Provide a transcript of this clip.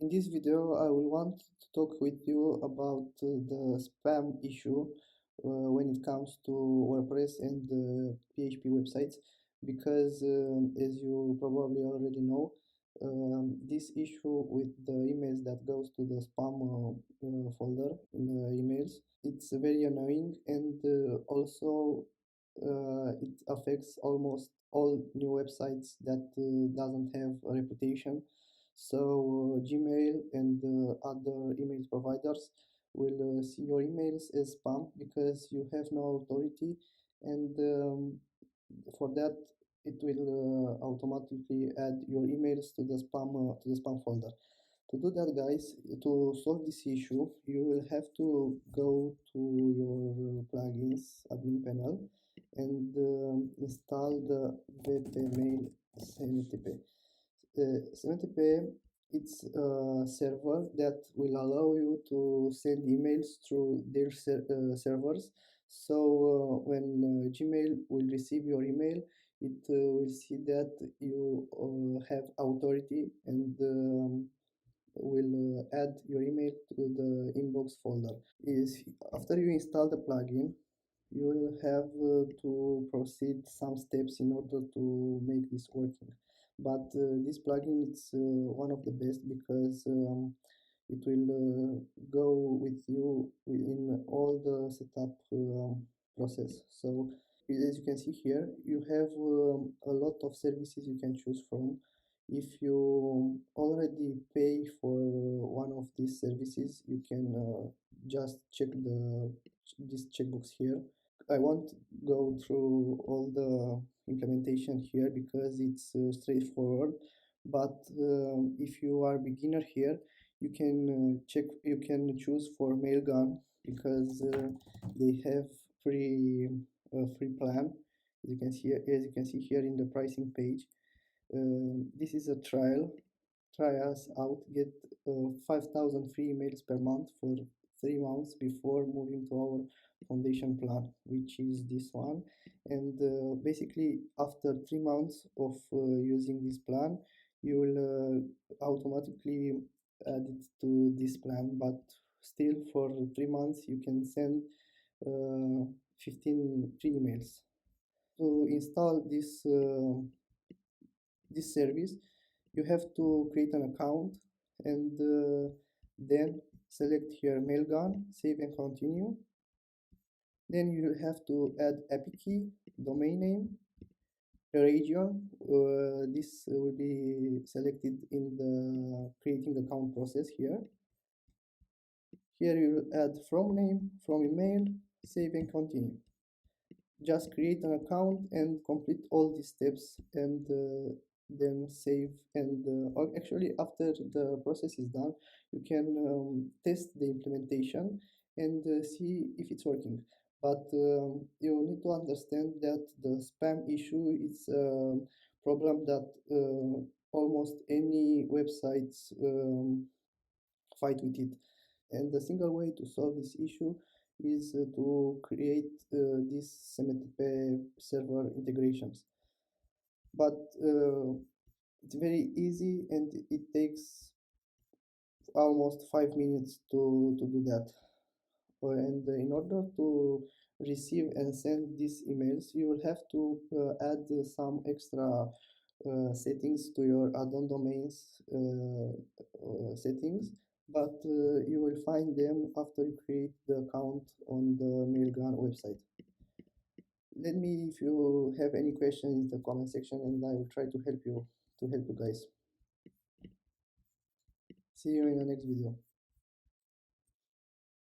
In this video, I will want to talk with you about the spam issue when it comes to WordPress and PHP websites, because as you probably already know, this issue with the emails that goes to the spam folder in the emails, it's very annoying, and also it affects almost all new websites that doesn't have a reputation. So Gmail and other email providers will see your emails as spam because you have no authority, and for that it will automatically add your emails to the spam folder. To do that, guys, to solve this issue, you will have to go to your plugins admin panel and install the wp-mail 70p. 70p, it's a server that will allow you to send emails through their servers. So when Gmail will receive your email, it will see that you have authority and will add your email to the inbox folder. After you install the plugin, you will have to proceed some steps in order to make this working. But this plugin is one of the best because it will go with you in all the setup process. So as you can see here, you have a lot of services you can choose from. If you already pay for one of these services, you can just check this checkbox here. I won't go through all the implementation here because it's straightforward, but if you are beginner here, you can choose for Mailgun because they have free plan, as you can see here in the pricing page. This is a trial. Try us out. Get 5,000 free emails per month for 3 months before moving to our foundation plan, which is this one. And basically, after 3 months of using this plan, you will automatically add it to this plan. But still, for 3 months, you can send 15 free emails. To install this service, you have to create an account and then select here Mailgun, save and continue. Then you will have to add API key, domain name, region. This will be selected in the creating account process here. Here you will add from name, from email, save and continue. Just create an account and complete all these steps, and then save. And actually, after the process is done, you can test the implementation and see if it's working. But you need to understand that the spam issue is a problem that almost any websites fight with it. And the single way to solve this issue is to create these SMTP server integrations. But it's very easy and it takes almost 5 minutes to do that. And in order to receive and send these emails, you will have to add some extra settings to your add-on domains settings, but you will find them after you create the account on the Mailgun website. Let me if you have any questions in the comment section, and I will try to help you guys. See you in the next video.